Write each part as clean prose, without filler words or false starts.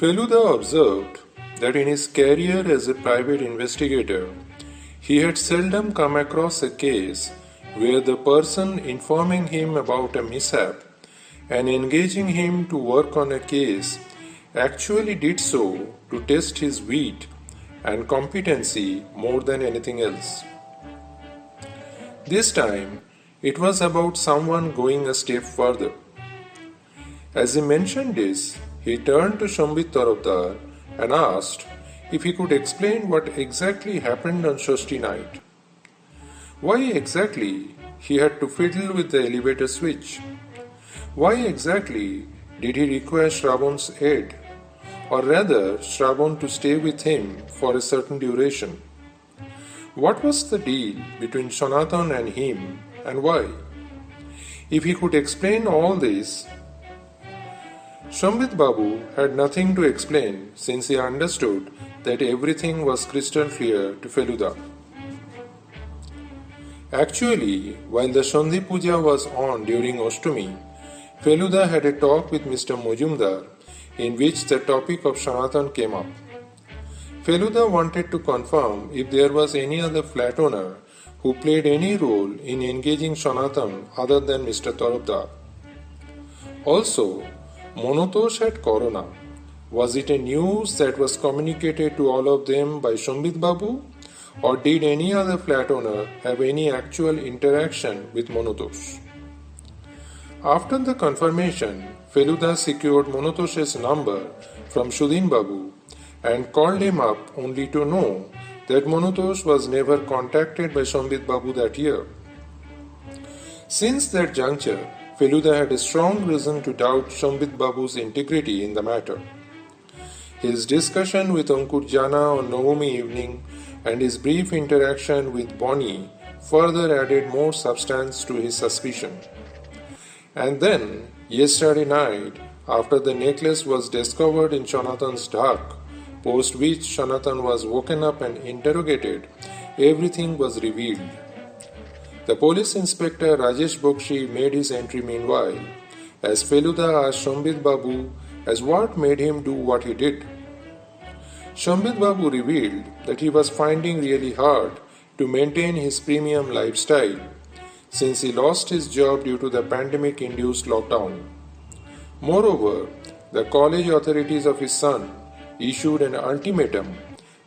Feluda observed that in his career as a private investigator, he had seldom come across a case where the person informing him about a mishap and engaging him to work on a case actually did so to test his wit and competency more than anything else. This time, it was about someone going a step further. As he mentioned this, he turned to Shambit Tarafdar and asked if he could explain what exactly happened on Shashti night. Why exactly he had to fiddle with the elevator switch? Why exactly did he require Shravan's aid? Or rather, Shravan to stay with him for a certain duration? What was the deal between Sanatan and him, and why? If he could explain all this, Shambit Babu had nothing to explain since he understood that everything was crystal clear to Feluda. Actually, while the Sandhi Puja was on during Ashtami, Feluda had a talk with Mr. Mojumdar in which the topic of Sanatan came up. Feluda wanted to confirm if there was any other flat owner who played any role in engaging Sanatan other than Mr. Tarafdar. Also, Monotosh had corona. Was it a news that was communicated to all of them by Shambit Babu, or did any other flat owner have any actual interaction with Monotosh? After the confirmation, Feluda secured Monotosh's number from Shudin Babu and called him up only to know that Monotosh was never contacted by Shambit Babu that year. Since that juncture, Feluda had a strong reason to doubt Shambit Babu's integrity in the matter. His discussion with Ankur Jana on Navami evening and his brief interaction with Bonnie further added more substance to his suspicion. And then, yesterday night, after the necklace was discovered in Shanatan's dhak, post which Sanatan was woken up and interrogated, everything was revealed. The police inspector Rajesh Bokshi made his entry meanwhile, as Feluda asked Shambit Babu as what made him do what he did. Shambit Babu revealed that he was finding really hard to maintain his premium lifestyle since he lost his job due to the pandemic-induced lockdown. Moreover, the college authorities of his son issued an ultimatum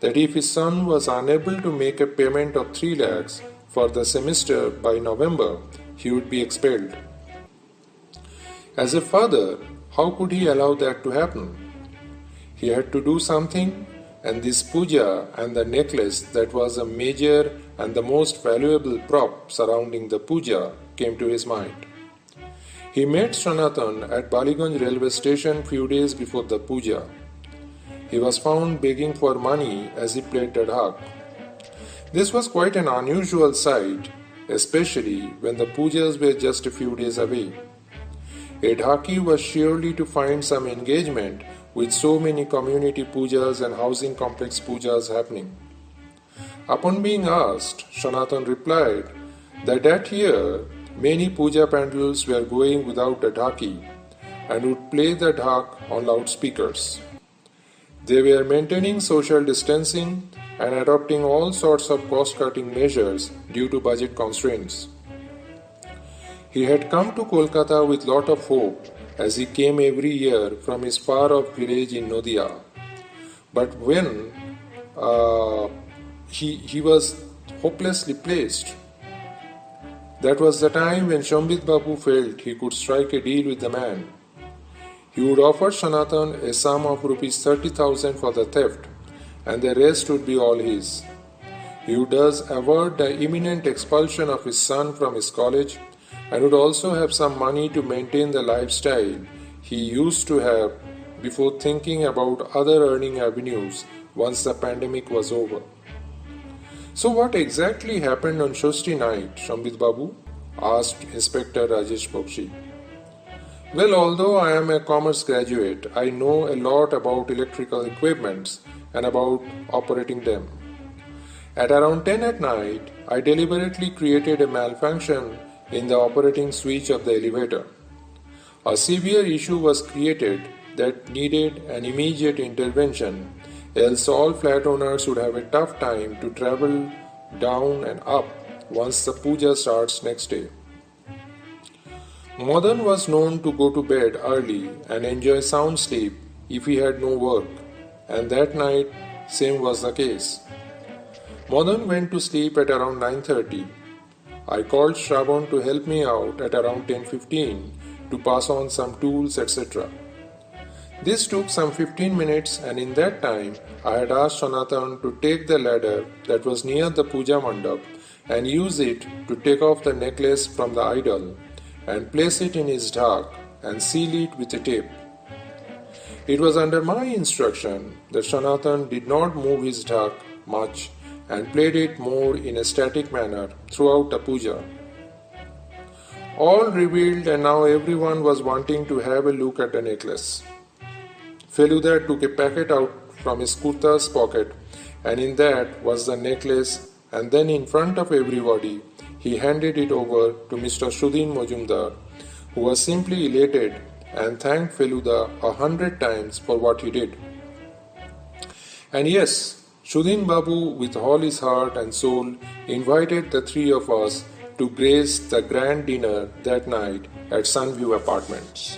that if his son was unable to make a payment of 3 lakhs for the semester by November, he would be expelled. As a father, how could he allow that to happen? He had to do something, and this puja and the necklace that was a major and the most valuable prop surrounding the puja came to his mind. He met Sanatan at Baliganj railway station few days before the puja. He was found begging for money as he played the dhak. This was quite an unusual sight, especially when the pujas were just a few days away. A dhaki was surely to find some engagement with so many community pujas and housing complex pujas happening. Upon being asked, Sanatan replied that year many puja pandals were going without a dhaki and would play the dhak on loudspeakers. They were maintaining social distancing and adopting all sorts of cost-cutting measures due to budget constraints. He had come to Kolkata with lot of hope as he came every year from his far-off village in Nodia. But when he was hopelessly placed, that was the time when Shambit Babu felt he could strike a deal with the man. He would offer Sanatan a sum of rupees 30,000 for the theft, and the rest would be all his. He would thus avert the imminent expulsion of his son from his college and would also have some money to maintain the lifestyle he used to have before thinking about other earning avenues once the pandemic was over. So what exactly happened on Shashti night, Shambit Babu? Asked Inspector Rajesh Bokshi. Well, although I am a commerce graduate, I know a lot about electrical equipments and about operating them. At around 10 at night, I deliberately created a malfunction in the operating switch of the elevator. A severe issue was created that needed an immediate intervention, else all flat owners would have a tough time to travel down and up once the puja starts next day. Madan was known to go to bed early and enjoy sound sleep if he had no work, and that night same was the case. Madan went to sleep at around 9:30. I called Shravan to help me out at around 10:15 to pass on some tools, etc. This took some 15 minutes, and in that time I had asked Sanatan to take the ladder that was near the puja mandap and use it to take off the necklace from the idol and place it in his dhak and seal it with a tape. It was under my instruction that Sanatan did not move his dhak much and played it more in a static manner throughout the puja. All revealed, and now everyone was wanting to have a look at the necklace. Feluda took a packet out from his kurta's pocket, and in that was the necklace, and then in front of everybody he handed it over to Mr. Shudin Majumdar, who was simply elated and thanked Feluda 100 times for what he did. And yes, Shudin Babu, with all his heart and soul, invited the three of us to grace the grand dinner that night at Sunview Apartments.